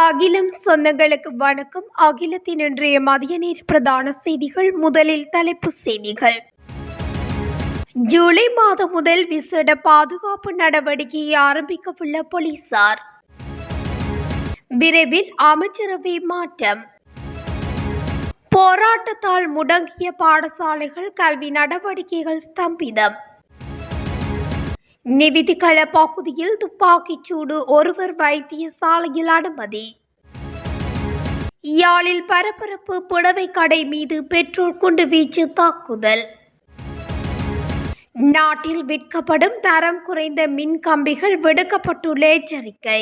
அகிலம் சொந்தங்களுக்கு வணக்கம். அகிலத்தின் இன்றைய மதிய நேர பிரதான செய்திகள். முதலில் தலைப்புச் செய்திகள். ஜூலை மாதம் முதல் விசேட பாதுகாப்பு நடவடிக்கையை ஆரம்பிக்கவுள்ள போலீசார். விரைவில் அமைச்சரவை மாற்றம். போராட்டத்தால் முடங்கிய பாடசாலைகள், கல்வி நடவடிக்கைகள் ஸ்தம்பிதம். நிவிதிகல பகுதியில் துப்பாக்கிச் சூடு, ஒருவர் வைத்தியசாலையில் அனுமதி. யாழில் பரபரப்பு, புடவை கடை மீது பெட்ரோல் குண்டு வீச்சு தாக்குதல். நாட்டில் விற்கப்படும் தரம் குறைந்த மின் கம்பிகள் விடுக்கப்பட்டுள்ள எச்சரிக்கை.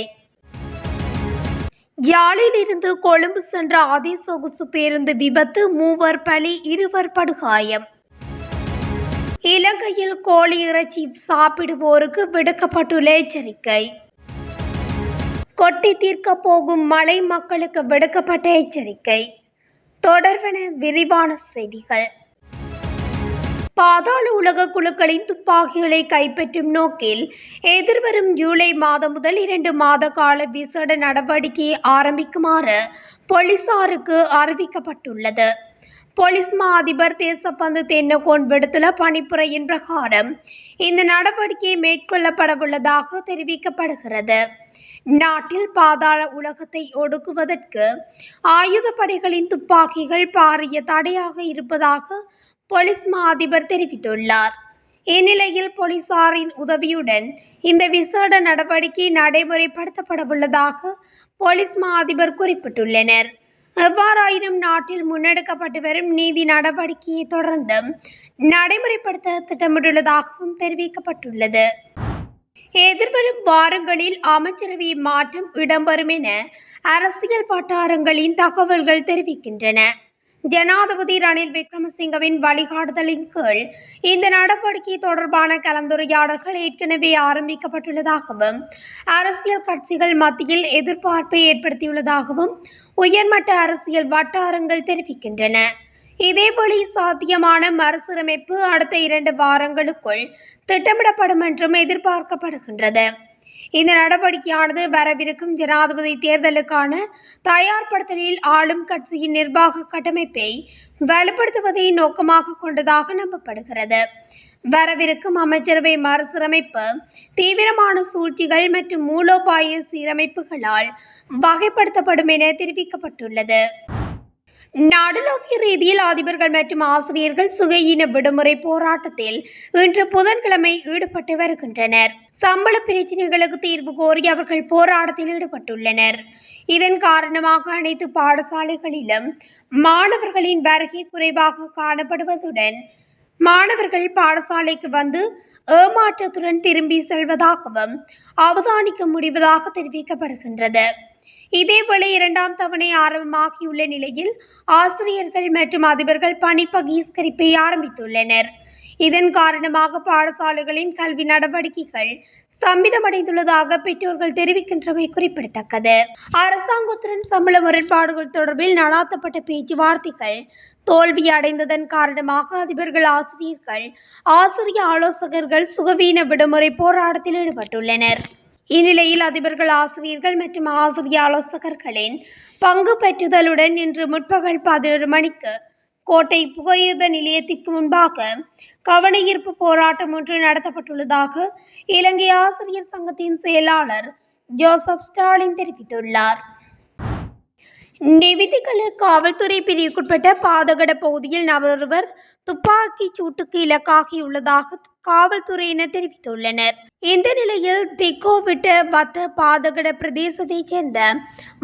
யாழில் இருந்து கொழும்பு சென்ற அதே சொகுசு பேருந்து விபத்து, 3 பலி, 2 படுகாயம். இலங்கையில் கோழி இறைச்சி சாப்பிடுவோருக்கு விடுக்கப்பட்டுள்ள எச்சரிக்கை. கொட்டி தீர்க்க போகும் மழை, மக்களுக்கு விடுக்கப்பட்ட எச்சரிக்கை. தொடர்வன விரிவான செய்திகள். பாதாள உலக குழுக்களின் துப்பாக்கிகளை கைப்பற்றும் நோக்கில் எதிர்வரும் ஜூலை மாதம் முதல் 2 மாத கால விசேட நடவடிக்கையை ஆரம்பிக்குமாறு போலீசாருக்கு அறிவிக்கப்பட்டுள்ளது. போலீஸ் மா அதிபர் தேசப்பந்து தென்னகோன் விடுத்துள்ள பணிப்புரையின் பிரகாரம் இந்த நடவடிக்கை மேற்கொள்ளப்படவுள்ளதாக தெரிவிக்கப்படுகிறது. நாட்டில் பாதாள உலகத்தை ஒடுக்குவதற்கு ஆயுதப்படைகளின் துப்பாக்கிகள் பாரிய தடையாக இருப்பதாக போலீஸ் மா அதிபர் தெரிவித்துள்ளார். இந்நிலையில் போலீசாரின் உதவியுடன் இந்த விசேட நடவடிக்கை நடைமுறைப்படுத்தப்படவுள்ளதாக போலீஸ் மா அதிபர் குறிப்பிட்டுள்ளனர். எவ்வாறாயினும் நாட்டில் முன்னெடுக்கப்பட்டு வரும் நீதி நடவடிக்கையை தொடர்ந்து நடைமுறைப்படுத்த திட்டமிட்டுள்ளதாகவும் தெரிவிக்கப்பட்டுள்ளது. எதிர்வரும் வாரங்களில் அமைச்சரவை மாற்றம் இடம்பெறும் என அரசியல் வட்டாரங்களின் தகவல்கள் தெரிவிக்கின்றன. ஜனாதிபதி ரணில் விக்ரமசிங்கவின் வழிகாட்டுதலின் கீழ் இந்த நடவடிக்கை தொடர்பான கலந்துரையாடல்கள் ஏற்கனவே ஆரம்பிக்கப்பட்டுள்ளதாகவும் அரசியல் கட்சிகள் மத்தியில் எதிர்பார்ப்பை ஏற்படுத்தியுள்ளதாகவும் உயர்மட்ட அரசியல் வட்டாரங்கள் தெரிவிக்கின்றன. இதேவேளை சாத்தியமான மறுசீரமைப்பு அடுத்த 2 வாரங்களுக்குள் திட்டமிடப்படும் என்றும் எதிர்பார்க்கப்படுகின்றது. இந்த நடவடிக்கையானது வரவிருக்கும் ஜனாதிபதி தேர்தலுக்கான தயார்படுத்தலில் ஆளும் கட்சியின் நிர்வாக கட்டமைப்பை வலுப்படுத்துவதை நோக்கமாக கொண்டதாக நம்பப்படுகிறது. வரவிருக்கும் அமைச்சரவை மறுசீரமைப்பு தீவிரமான சூழ்ச்சிகள் மற்றும் மூலோபாய சீரமைப்புகளால் வகைப்படுத்தப்படும் என தெரிவிக்கப்பட்டுள்ளது. நாடளாவிய ரீதியில் அதிபர்கள் மற்றும் ஆசிரியர்கள் சுகையின விடுமுறை போராட்டத்தில் இன்று புதன்கிழமை ஈடுபட்டு வருகின்றனர். சம்பள பிரச்சினைகளுக்கு தீர்வு கோரி அவர்கள் போராட்டத்தில் ஈடுபட்டுள்ளனர். இதன் காரணமாக அனைத்து பாடசாலைகளிலும் மாணவர்களின் வருகை குறைவாக காணப்படுவதுடன் மாணவர்கள் பாடசாலைக்கு வந்து ஏமாற்றத்துடன் திரும்பி செல்வதாகவும் அவதானிக்க முடிவதாக தெரிவிக்கப்படுகின்றது. இதேவேளை 2ஆம் தவணை ஆரம்பமாகியுள்ள நிலையில் ஆசிரியர்கள் மற்றும் அதிபர்கள் பணி பகிஷ்கரிப்பை ஆரம்பித்துள்ளனர். இதன் காரணமாக பாடசாலைகளின் கல்வி நடவடிக்கைகள் ஸ்தம்பிதமடைந்துள்ளதாக பெற்றோர்கள் தெரிவிக்கின்றமை குறிப்பிடத்தக்கது. அரசாங்கத்துடன் சம்பள முரண்பாடுகள் தொடர்பில் நடாத்தப்பட்ட பேச்சுவார்த்தைகள் தோல்வி அடைந்ததன் காரணமாக அதிபர்கள், ஆசிரியர்கள், ஆசிரிய ஆலோசகர்கள் சுகவீன விடுமுறை போராட்டத்தில் ஈடுபட்டுள்ளனர். இந்நிலையில் அதிபர்கள், ஆசிரியர்கள் மற்றும் ஆசிரிய ஆலோசகர்களின் பங்கு பெற்றுதலுடன் இன்று முற்பகல் 11 மணிக்கு கோட்டை புகையிரத நிலையத்திற்கு முன்பாக கவனஈர்ப்பு போராட்டம் ஒன்று நடத்தப்பட்டுள்ளதாக இலங்கை ஆசிரியர் சங்கத்தின் செயலாளர் ஜோசப் ஸ்டாலின் தெரிவித்துள்ளார். நிவிதிகல காவல்துறை பிரிவுக்குட்பட்ட பாதகட பகுதியில் நபரொருவர் துப்பாக்கிச் சூட்டுக்கு இலக்காகியுள்ளதாக காவல்துறையினர் தெரிவித்துள்ளனர். இந்த நிலையில் திக்கோவிட்ட வத்த பாதகட பிரதேசத்தைச் சேர்ந்த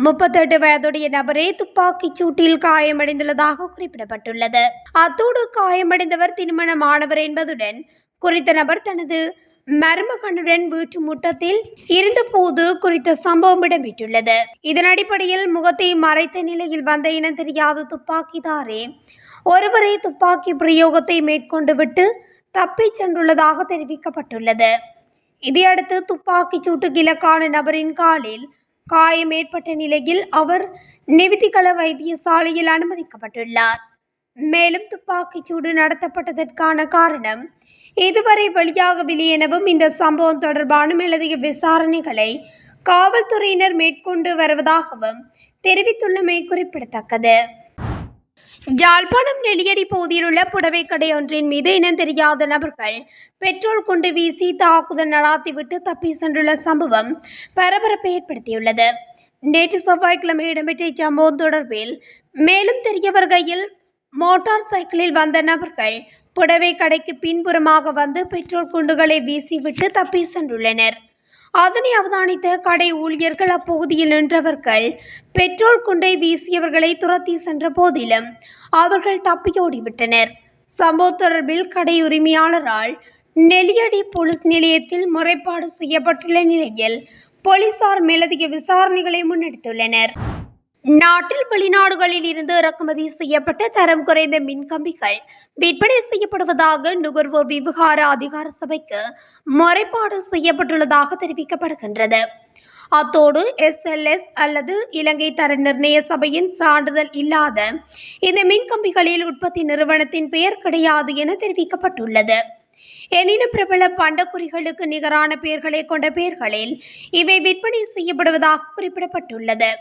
38 வயதுடைய நபரே துப்பாக்கிச் சூட்டில் காயமடைந்துள்ளதாக குறிப்பிடப்பட்டுள்ளது. அத்தோடு காயமடைந்தவர் திருமணமானவர் என்பதுடன் குறித்த நபர் தனது மருமகனுடன் வீட்டு முற்றத்தில் இருந்தபோது குறித்த சம்பவம் இடம்பெற்றுள்ளது. இதன் அடிப்படையில் முகத்தை மறைத்த நிலையில் வந்த இனம் தெரியாத துப்பாக்கிதாரே ஒருவரை துப்பாக்கி பிரயோகத்தை மேற்கொண்டு விட்டு தப்பிச் சென்றுள்ளதாக தெரிவிக்கப்பட்டுள்ளது. இதையடுத்து துப்பாக்கிச் சூட்டுக்கு இலக்கான நபரின் காலில் காயம் ஏற்பட்ட நிலையில் அவர் நிவிதிகல வைத்தியசாலையில் அனுமதிக்கப்பட்டுள்ளார். மேலும் துப்பாக்கிச் சூடு நடத்தப்பட்டதற்கான காரணம் இதுவரை வெளியாகவில்லை எனவும் இந்த சம்பவம் தொடர்பான மேலதிக விசாரணைகளை காவல்துறையினர் மேற்கொண்டு வருவதாகவும் தெரிவித்துள்ளமை குறிப்பிடத்தக்கது. யாழ்ப்பாணம் நெல்லியடி பகுதியில் உள்ள புடவை கடை ஒன்றின் மீது இனம் தெரியாத நபர்கள் பெட்ரோல் குண்டு வீசி தாக்குதல் நடாத்திவிட்டு தப்பி சென்றுள்ள சம்பவம் பரபரப்பை ஏற்படுத்தியுள்ளது. நேற்று செவ்வாய்க்கிழமை இடம்பெற்ற இச்சம்பவம் தொடர்பில் மேலும் தெரிய வருகையில், மோட்டார் சைக்கிளில் வந்த நபர்கள் புடவை கடைக்கு பின்புறமாக வந்து பெட்ரோல் குண்டுகளை வீசிவிட்டு தப்பி சென்றுள்ளனர். அதனை அவதானித்த கடை ஊழியர்கள் அப்பகுதியில் நின்றவர்கள் பெட்ரோல் குண்டை வீசியவர்களை துரத்தி சென்ற போதிலும் அவர்கள் தப்பியோடிவிட்டனர். சம்பவம் தொடர்பில் கடை உரிமையாளரால் நெல்லியடி போலீஸ் நிலையத்தில் முறைப்பாடு செய்யப்பட்டுள்ள நிலையில் போலீசார் மேலதிக விசாரணைகளை முன்னெடுத்துள்ளனர். நாட்டில் வெளிநாடுகளில் இருந்து இறக்குமதி செய்யப்பட்ட தரம் குறைந்த மின்கம்பிகள் விற்பனை செய்யப்படுவதாக நுகர்வோர் விவகார அதிகார சபைக்கு முறைப்பாடு செய்யப்பட்டுள்ளதாக தெரிவிக்கப்படுகின்றது. அத்தோடு SLS அல்லது இலங்கை தர நிர்ணய சபையின் சான்றிதழ் இல்லாத இந்த மின்கம்பிகளில் உற்பத்தி நிறுவனத்தின் பெயர் கிடையாது என தெரிவிக்கப்பட்டுள்ளது. எனினும் பிரபல பண்டக்குறிகளுக்கு நிகரான பெயர்களை கொண்ட பெயர்களில் இவை விற்பனை செய்யப்படுவதாக குறிப்பிடப்பட்டுள்ளது.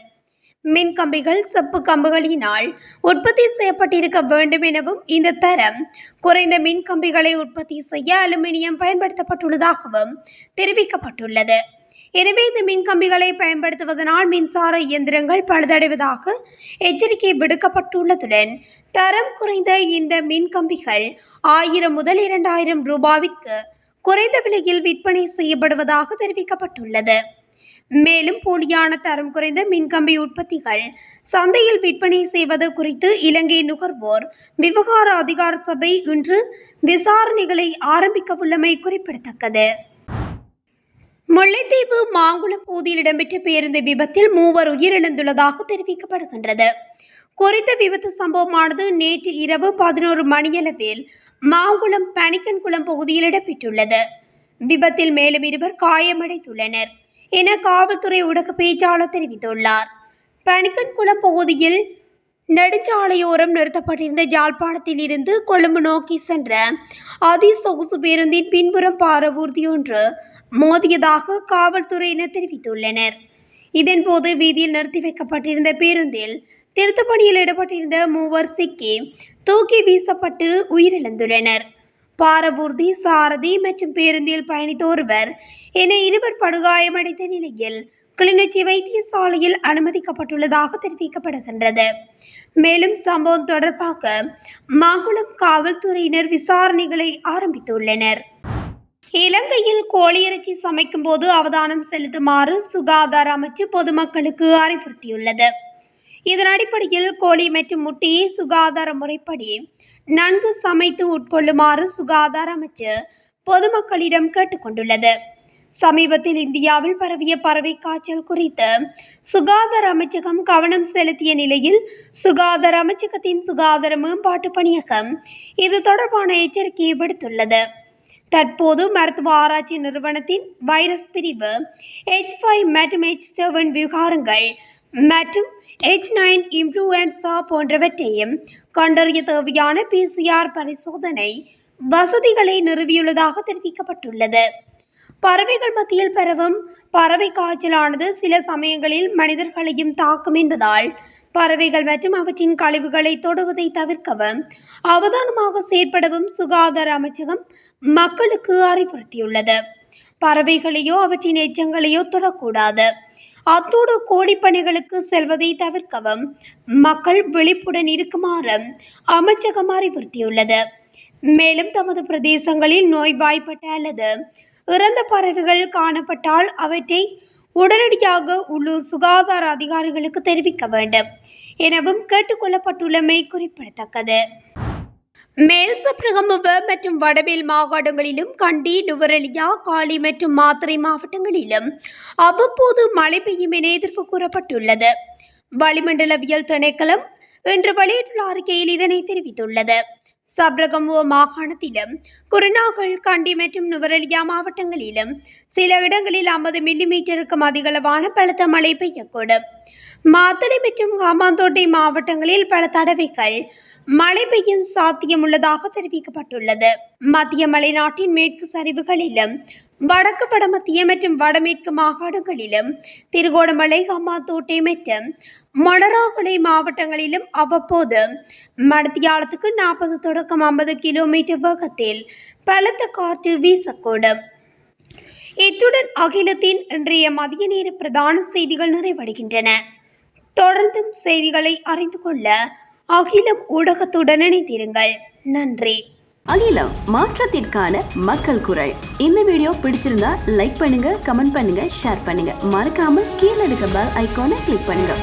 மின்கம்பிகள் செப்பு கம்புகளினால் உற்பத்தி செய்யப்பட்டிருக்க வேண்டும் எனவும், இந்த தரம் குறைந்த மின்கம்பிகளை உற்பத்தி செய்ய அலுமினியம் பயன்படுத்தப்பட்டுள்ளதாகவும் தெரிவிக்கப்பட்டுள்ளது. எனவே இந்த மின்கம்பிகளை பயன்படுத்துவதனால் மின்சார இயந்திரங்கள் பழுதடைவதாக எச்சரிக்கை விடுக்கப்பட்டுள்ளதுடன், தரம் குறைந்த இந்த மின்கம்பிகள் 1000 முதல் 2000 ரூபாவிற்கு குறைந்த விலையில் விற்பனை செய்யப்படுவதாக தெரிவிக்கப்பட்டுள்ளது. மேலும் போலியான தரம் குறைந்த மின்கம்பி உற்பத்திகள் சந்தையில் விற்பனை செய்வது குறித்து இலங்கை நுகர்வோர் விவகார அதிகார சபை இன்று விசாரணைகளை ஆரம்பிக்கவுள்ளமை குறிப்பிடத்தக்கது. முல்லைத்தீவு மாங்குளம் பகுதியில் இடம்பெற்ற பேருந்து விபத்தில் 3 உயிரிழந்துள்ளதாக தெரிவிக்கப்படுகின்றது. குறித்த விபத்து சம்பவமானது நேற்று இரவு 11 மணியளவில் மாங்குளம் பனிக்கன்குளம் பகுதியில் இடம்பெற்றுள்ளது. விபத்தில் மேலும் 2 காயமடைந்துள்ளனர் என காவல்துறை ஊடக பேச்சாளர் தெரிவித்துள்ளார். பனிக்கன்குளம் பகுதியில் நெடுஞ்சாலையோரம் நிறுத்தப்பட்டிருந்த யாழ்ப்பாணத்தில் இருந்து கொழும்பு நோக்கி சென்ற அதிசொகுசு பேருந்தின் பின்புறம் பாரவூர்தி ஒன்று மோதியதாக காவல்துறையினர் தெரிவித்துள்ளனர். இதன்போது வீதியில் நிறுத்தி வைக்கப்பட்டிருந்த பேருந்தில் திருத்தப் பணியில் ஈடுபட்டிருந்த 3 சிக்கி தூக்கி வீசப்பட்டு உயிரிழந்துள்ளனர். பாரவூர்தி, சாரதி மற்றும் பேருந்தில் பயணித்த ஒருவர் என 2 படுகாயமடைந்த நிலையில் கிளிநொச்சி வைத்தியசாலையில் அனுமதிக்கப்பட்டுள்ளதாக தெரிவிக்கப்படுகின்றது. மேலும் சம்பவம் தொடர்பாக மாங்குளம் காவல்துறையினர் விசாரணைகளை ஆரம்பித்துள்ளனர். இலங்கையில் கோழியிறைச்சி சமைக்கும் போது அவதானம் செலுத்துமாறு சுகாதார அமைச்சு பொதுமக்களுக்கு அறிவுறுத்தியுள்ளது. இதன் அடிப்படையில் கோழி மற்றும் முட்டையை சுகாதார முறைப்படி நன்கு சமைத்து உட்கொள்ளுமாறு சுகாதார அமைச்சு பொதுமக்களிடம் கேட்டுக்கொண்டுள்ளது. சமீபத்தில் இந்தியாவில் பரவிய பறவை காய்ச்சல் குறித்து சுகாதார அமைச்சகம் கவனம் செலுத்திய நிலையில் சுகாதார அமைச்சகத்தின் சுகாதார மேம்பாட்டு பணியகம் இது தொடர்பான எச்சரிக்கையை விடுத்துள்ளது. தற்போது மருத்துவ ஆராய்ச்சி நிறுவனத்தின் வைரஸ் பிரிவு H5 மற்றும் H7 விகாரங்கள் மற்றும் H9 இன்ஃப்ளூயன்சா போன்றவற்றையும் கண்டறிய தேவையான PCR பரிசோதனை வசதிகளை நிறுவியுள்ளதாக தெரிவிக்கப்பட்டுள்ளது. பறவைகள் மத்தியில் பரவும் பறவை காய்ச்சலானது சில சமயங்களில் மனிதர்களையும் தாக்கும் என்பதால் பறவைகள் மற்றும் அவற்றின் கழிவுகளை தொடுவதை தவிர்க்கவும் அவதானமாக செயற்படவும் சுகாதார அமைச்சகம் மக்களுக்கு அறிவுறுத்தியுள்ளது. பறவைகளையோ அவற்றின் எச்சங்களையோ தொடக்கூடாது. அத்தோடு கோழிப்பணிகளுக்கு செல்வதை தவிர்க்கவும் மக்கள் விழிப்புடன் இருக்குமாறு அமைச்சகம் அறிவுறுத்தியுள்ளது. மேலும் தமது பிரதேசங்களில் நோய்வாய்ப்பட்ட அல்லது இறந்த பறவைகள் காணப்பட்டால் அவற்றை உடனடியாக உள்ளூர் சுகாதார அதிகாரிகளுக்கு தெரிவிக்க வேண்டும் எனவும் கேட்டுக்கொள்ளப்பட்டுள்ளமை குறிப்பிடத்தக்கது. மேல் சப்ரகமுவ மற்றும் வடமேல் மாகாணங்களிலும் கண்டி, நுவரெலியா, காலி மற்றும் மாத்தறை மாவட்டங்களிலும் அவ்வப்போது மழை பெய்யும் என எதிர்ப்பு கூறப்பட்டுள்ளது. வளிமண்டலவியல் திணைக்களம் இன்று வெளியிட்டுள்ள அறிக்கையில் இதனை தெரிவித்துள்ளது. சப்ரகமுவ மாகாணத்திலும் குருநாகல், கண்டி மற்றும் நுவரெலியா மாவட்டங்களிலும் சில இடங்களில் 50 மில்லிமீட்டருக்கும் அதிகளவான பலத்த மழை பெய்யக்கூடும். மாத்தளை மற்றும் ஹம்பாந்தோட்டை மாவட்டங்களில் பல தடவைகள் மழை பெய்யும் சாத்தியம் உள்ளதாக தெரிவிக்கப்பட்டுள்ளது. மத்திய மலைநாட்டின் மேற்கு சரிவுகளிலும் வடக்கு வடமத்திய மற்றும் வடமேற்கு மாகாணங்களிலும் திருகோணமலை, ஹம்பாந்தோட்டை மற்றும் மொனராகலை மாவட்டங்களிலும் அவ்வப்போது மணித்தியாலத்துக்கு 40 தொடக்கம் 50 கிலோமீட்டர் வேகத்தில் பலத்த காற்று வீசக்கூடும். இத்துடன் அகிலத்தின் இன்றைய மதிய நேர பிரதான செய்திகள் நிறைவடைகின்றன. தொடர்ந்தும் செய்திகளை அறிந்து கொள்ள அகிலம் ஊடகத்துடன் இணைந்திருங்கள். நன்றி. அகிலம், மாற்றத்திற்கான மக்கள் குரல். இந்த வீடியோ பிடிச்சிருந்தா லைக் பண்ணுங்க, கமெண்ட் பண்ணுங்க, ஷேர் பண்ணுங்க. மறக்காம கீழே இருக்க பெல் ஐகானை கிளிக் பண்ணுங்க.